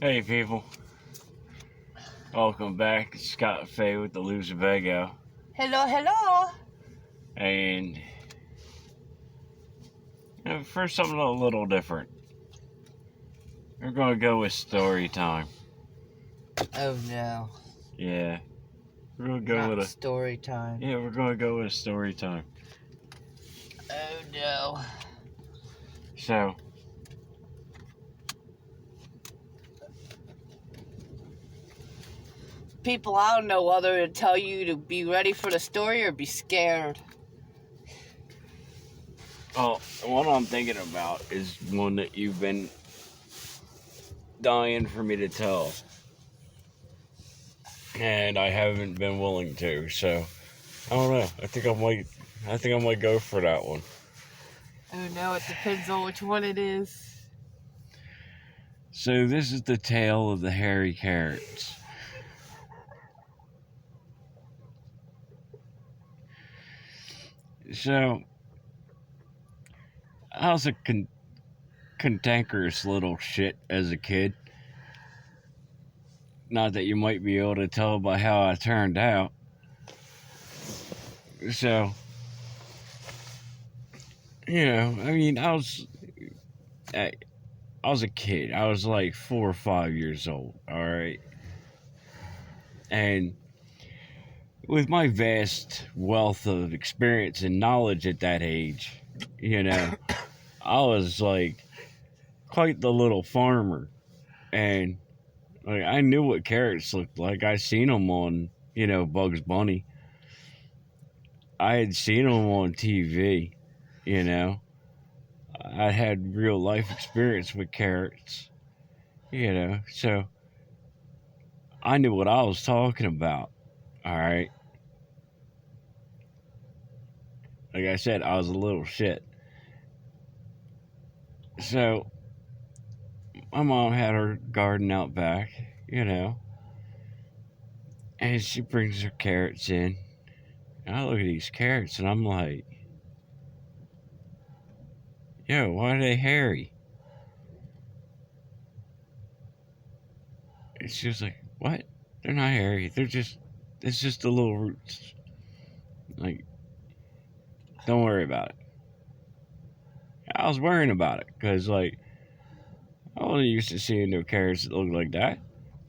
Hey people, welcome back. It's Scott Fay with the Loserbago. Hello, hello. And for something a little different, we're going to go with story time. Oh no. Yeah, we're going to go Not with story time. Yeah, we're going to go with story time. Oh no. So, People, I don't know whether to tell you to be ready for the story or be scared. well, what I'm thinking about is one that you've been dying for me to tell. And I haven't been willing to, so I don't know. I think I might go for that one. Oh no, it depends on which one it is. So this is the tale of the hairy carrots. So I was a cantankerous little shit as a kid. Not that you might be able to tell by how I turned out. So, I mean, I was a kid. I was like 4 or 5 years old. All right, and with my vast wealth of experience and knowledge at that age, I was like quite the little farmer, and like I knew what carrots looked like. I seen them on, Bugs Bunny. I had seen them on TV. I had real life experience with carrots. So I knew what I was talking about. All right. Like I said, I was a little shit. So my mom had her garden out back, and she brings her carrots in. And I look at these carrots and I'm like, yo, why are they hairy? And she was like, what? They're not hairy. It's just the little roots. Like, don't worry about it. I was worrying about it because, like, I wasn't used to seeing no carrots that look like that.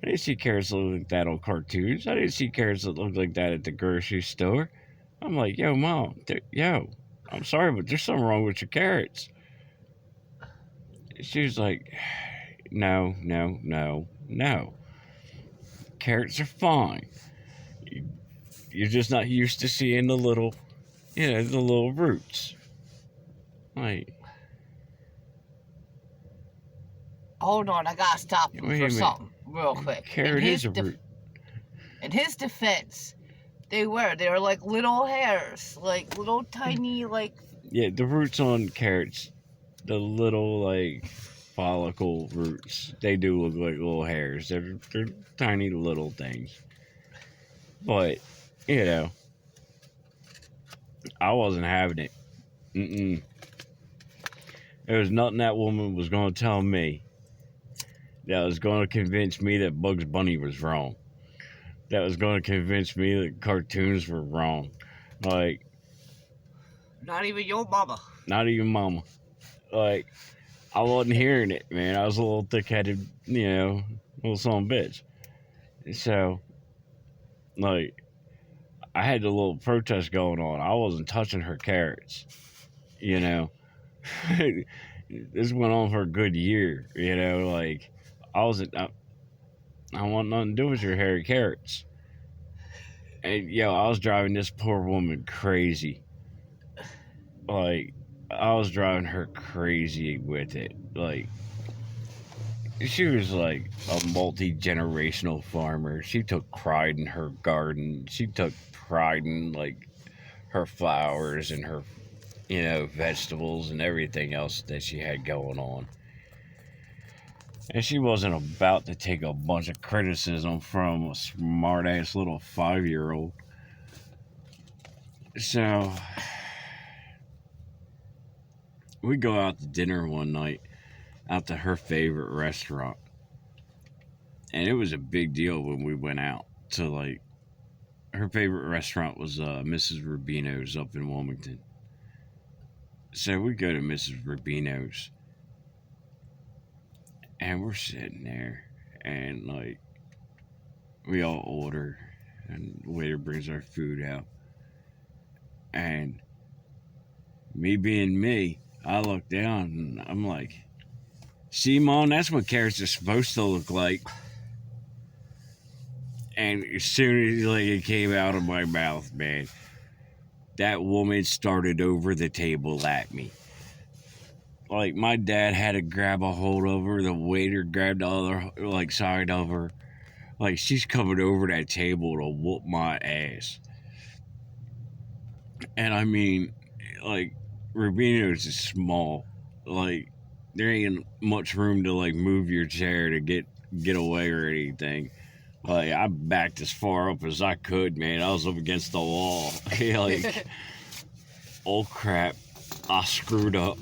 I didn't see carrots that look like that on cartoons. I didn't see carrots that look like that at the grocery store. I'm like, yo, mom, I'm sorry, but there's something wrong with your carrots. She was like, no, no, no, no. Carrots are fine. You're just not used to seeing the little, the little roots. Like, Hold on, I gotta stop him for something real quick. Carrot is a root. In his defense, they were like little hairs, like little tiny, like. Yeah, the roots on carrots, the little like follicle roots, they do look like little hairs. They're tiny little things. But I wasn't having it. There was nothing that woman was going to tell me that was going to convince me that Bugs Bunny was wrong. That was going to convince me that cartoons were wrong. Like, not even your mama. Not even mama. Like, I wasn't hearing it, man. I was a little thick-headed, little son of a bitch. So, like, I had a little protest going on. I wasn't touching her carrots, This went on for a good year, like, I want nothing to do with your hairy carrots. And, I was driving this poor woman crazy. Like, I was driving her crazy with it. Like, she was like a multi-generational farmer. She took pride in her garden. She took pride in like her flowers and her, vegetables and everything else that she had going on. And she wasn't about to take a bunch of criticism from a smart-ass little 5-year-old. So we go out to dinner one night, out to her favorite restaurant. And it was a big deal when we went out to like her favorite restaurant was Mrs. Rubino's up in Wilmington. So we go to Mrs. Rubino's and we're sitting there and like we all order and the waiter brings our food out. And me being me, I look down and I'm like, see, Mom, that's what carrots are supposed to look like. And as soon as like it came out of my mouth, man, that woman started over the table at me. Like my dad had to grab a hold of her. The waiter grabbed the other like side of her. Like she's coming over that table to whoop my ass. And I mean, like Rubino's is small. Like there ain't much room to like move your chair to get away or anything. Like I backed as far up as I could, man. I was up against the wall. Like, oh crap, I screwed up.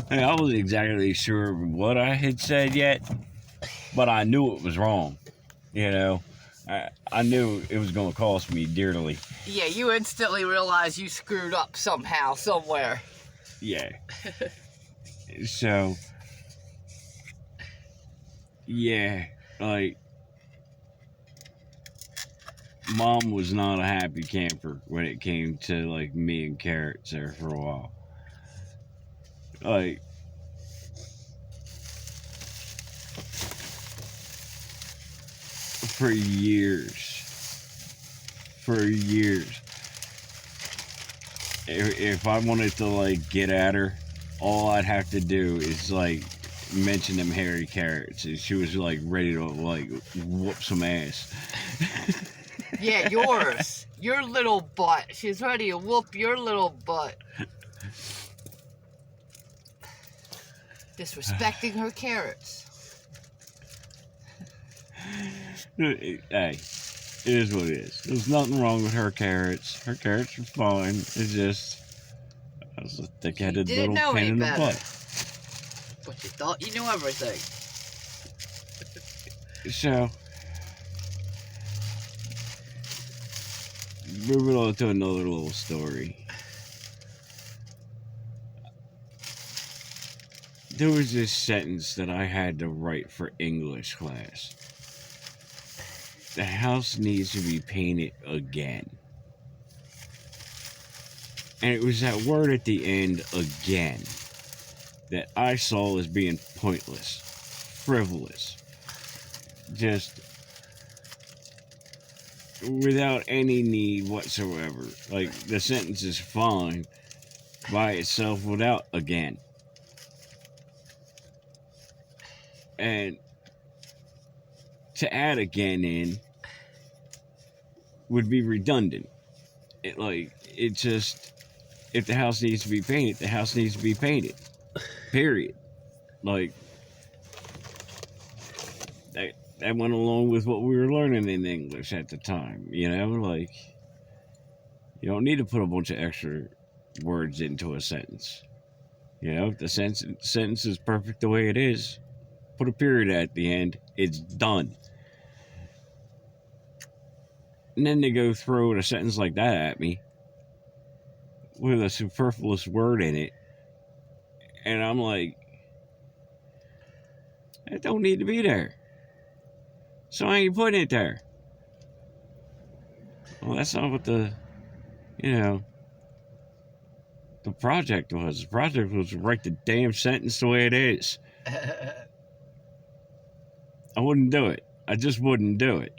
And I wasn't exactly sure what I had said yet, but I knew it was wrong. You know, I knew it was going to cost me dearly. Yeah, you instantly realized you screwed up somehow, somewhere. Yeah. So, yeah, like, Mom was not a happy camper when it came to, like, me and Carrots there for a while. Like, for years, if I wanted to, like, get at her, all I'd have to do is, like, mention them hairy carrots, and she was, like, ready to, like, whoop some ass. Yeah, yours. Your little butt. She's ready to whoop your little butt. Disrespecting her carrots. Hey, it is what it is. There's nothing wrong with her carrots. Her carrots are fine. It's just, I was a thick-headed little pain in the butt. But you thought you knew everything. So, moving on to another little story. There was this sentence that I had to write for English class. The house needs to be painted again. And it was that word at the end, again, that I saw as being pointless, frivolous, just without any need whatsoever. Like, the sentence is fine by itself without again. And to add again in would be redundant. It just, if the house needs to be painted, the house needs to be painted. Period. Like, that went along with what we were learning in English at the time, you know? Like, you don't need to put a bunch of extra words into a sentence. You know, if the sentence is perfect the way it is, put a period at the end, it's done. And then they go throw a sentence like that at me with a superfluous word in it. And I'm like, it don't need to be there. So I ain't putting it there. Well, that's not what the project was. The project was to write the damn sentence the way it is. I wouldn't do it. I just wouldn't do it.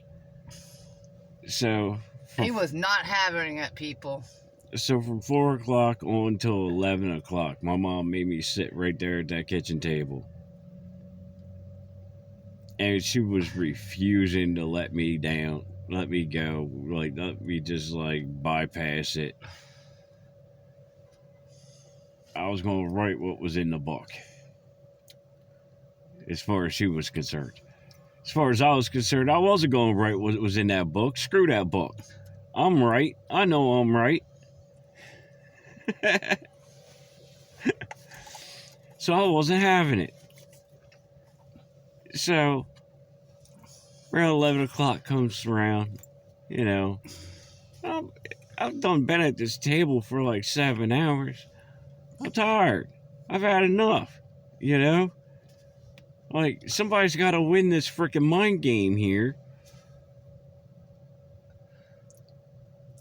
So... He was not having it, people. So from 4 o'clock on till 11 o'clock, my mom made me sit right there at that kitchen table. And she was refusing to let me go. Like, let me just, like, bypass it. I was going to write what was in the book. As far as she was concerned. As far as I was concerned, I wasn't going to write what was in that book. Screw that book. I'm right. I know I'm right. So I wasn't having it. So, around 11 o'clock comes around, you know. I'm, I've done been at this table for like 7 hours. I'm tired. I've had enough, you know? Like, somebody's got to win this freaking mind game here.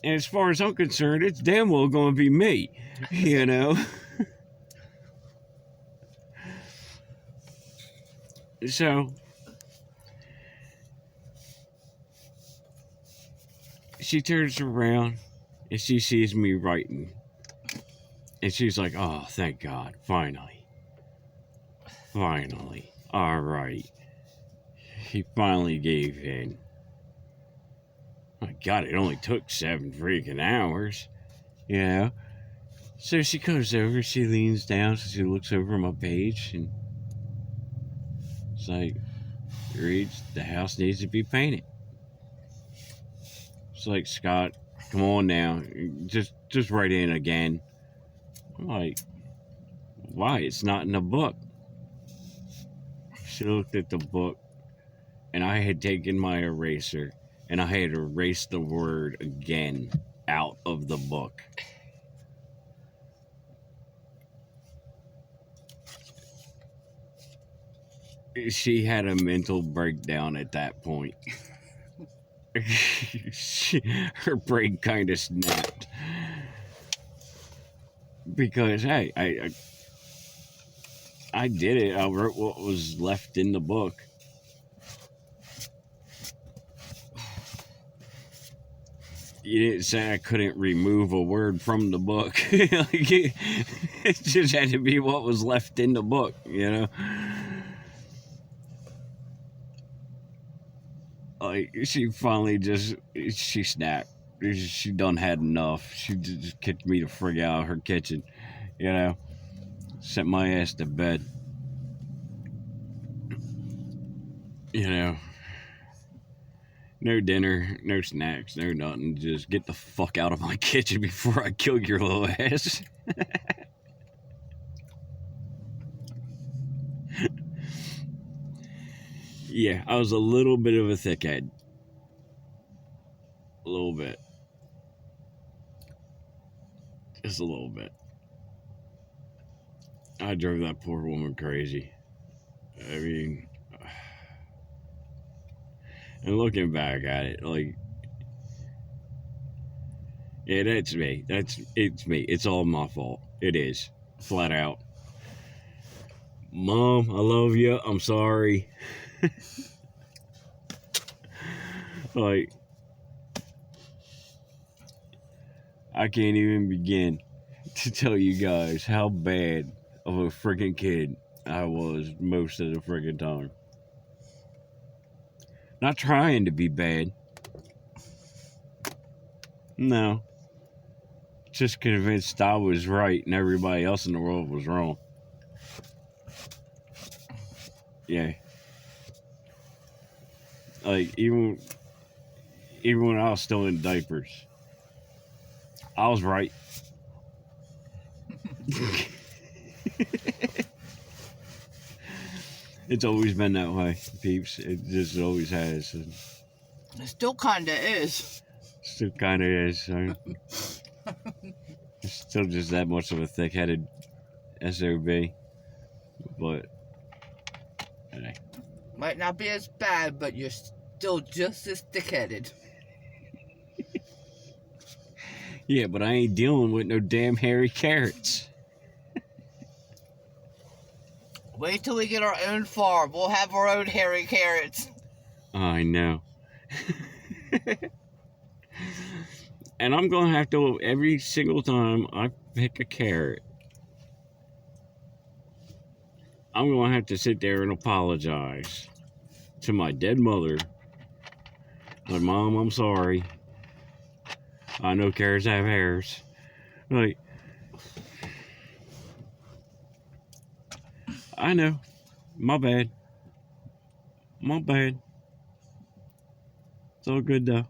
And as far as I'm concerned, it's damn well going to be me, you know? So, she turns around and she sees me writing. And she's like, oh, thank God, finally. Finally. All right. He finally gave in. My God, it only took 7 freaking hours, you know? So she comes over, she leans down, so she looks over my page, and it's like, reads, the house needs to be painted. It's like, Scott, come on now, just write in again. I'm like, why? It's not in the book. She looked at the book, and I had taken my eraser, and I had erased the word again out of the book. She had a mental breakdown at that point. Her brain kind of snapped. Because, hey, I did it. I wrote what was left in the book. You didn't say I couldn't remove a word from the book. Like, it just had to be what was left in the book, you know? Like, she finally she snapped. She done had enough. She just kicked me the frig out of her kitchen, you know? Sent my ass to bed. You know? No dinner, no snacks, no nothing. Just get the fuck out of my kitchen before I kill your little ass. Yeah, I was a little bit of a thickhead. A little bit. Just a little bit. I drove that poor woman crazy. I mean, and looking back at it, like, yeah, that's me. It's me. It's all my fault. It is. Flat out. Mom, I love you. I'm sorry. Like, I can't even begin to tell you guys how bad of a freaking kid I was most of the freaking time. Not trying to be bad. No. Just convinced I was right and everybody else in the world was wrong. Yeah. Like, even when I was still in diapers, I was right. It's always been that way, peeps. It just always has. And It still kinda is. still kind of is. Still just that much of a thick-headed SOB. But, hey. Might not be as bad, but you're still just as thick-headed. Yeah, but I ain't dealing with no damn hairy carrots. Wait till we get our own farm. We'll have our own hairy carrots. I know. And I'm going to have to, every single time I pick a carrot, I'm going to have to sit there and apologize to my dead mother. Like, Mom, I'm sorry. I know carrots have hairs. Like, I know. My bad. My bad. It's all good, though.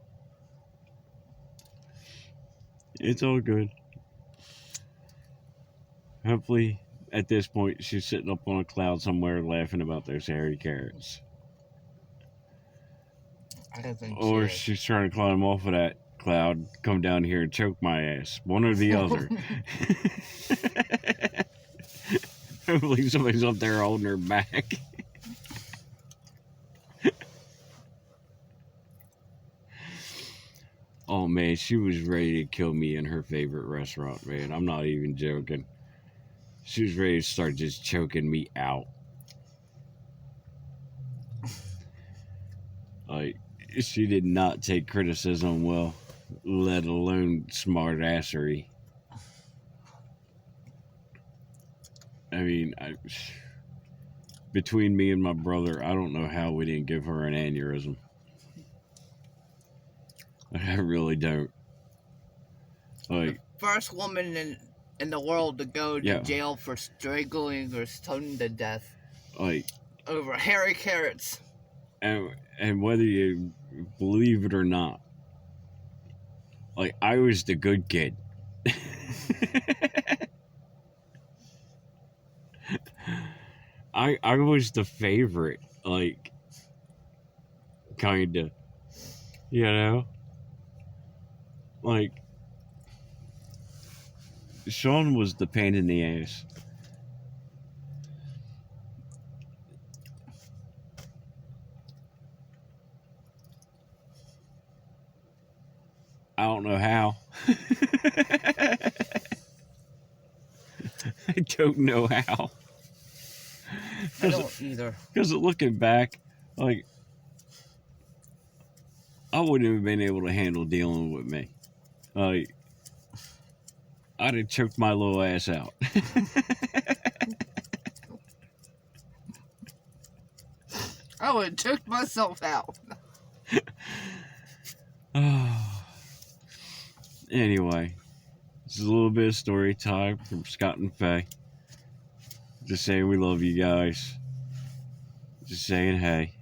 It's all good. Hopefully, at this point, she's sitting up on a cloud somewhere laughing about those hairy carrots. I don't think or she is. she's trying to climb off of that cloud, come down here and choke my ass. One or the other. Hopefully somebody's up there holding her back. Oh man, she was ready to kill me in her favorite restaurant, man. I'm not even joking. She was ready to start just choking me out. Like, she did not take criticism well, let alone smart assery. I mean, between me and my brother, I don't know how we didn't give her an aneurysm. I really don't. Like, First woman in the world to go to Yeah. jail for strangling or stoning to death like, over hairy carrots. and whether you believe it or not, like, I was the good kid. I was the favorite, like, kinda, you know? Like, Sean was the pain in the ass. I don't know how. I don't know how. I don't either. Because looking back, like, I wouldn't have been able to handle dealing with me. Like, I'd have choked my little ass out. I would have choked myself out. Anyway, this is a little bit of story time from Scott and Faye. Just saying we love you guys. Just saying hey.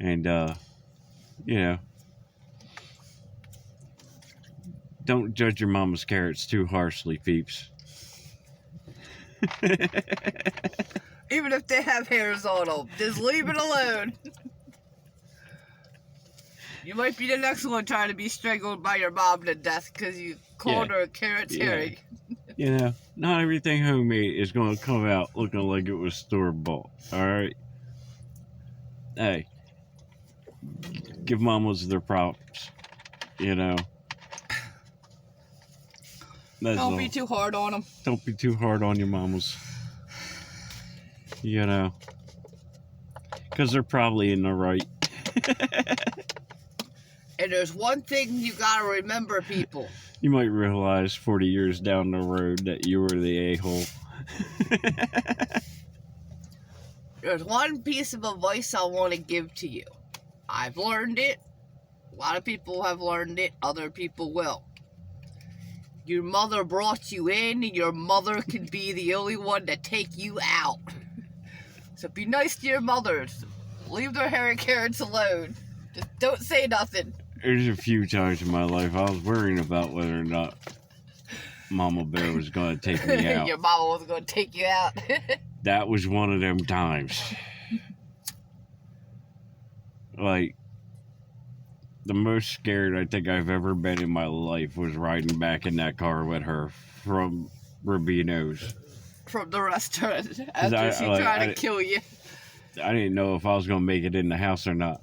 And, you know, don't judge your mama's carrots too harshly, peeps. Even if they have hairs on them, just leave it alone. You might be the next one trying to be strangled by your mom to death because you called her a carrot's hairy. You know, not everything homemade is going to come out looking like it was store-bought, alright? Hey, give mamas their props, you know? That's Don't all. be too hard on them. Don't be too hard on your mamas. You know? Because they're probably in the right. And there's one thing you gotta remember, people. You might realize 40 years down the road that you were the a-hole. There's one piece of advice I want to give to you. I've learned it. A lot of people have learned it. Other people will. Your mother brought you in, and your mother can be the only one to take you out. So be nice to your mothers. Leave their hairy carrots alone. Just don't say nothing. There's a few times in my life I was worrying about whether or not Mama Bear was going to take me out. Your mama was going to take you out. That was one of them times. Like, the most scared I think I've ever been in my life was riding back in that car with her from Rubino's. From the restaurant after I- she like, tried to kill you. I didn't know if I was going to make it in the house or not.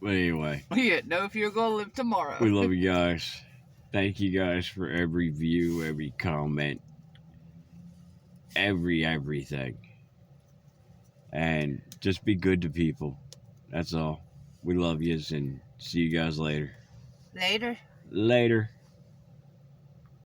But anyway, You didn't know if you were going to live tomorrow. we love you guys. Thank you guys for every view, every comment, everything. And just be good to people. That's all. We love yous and see you guys later. Later. Later.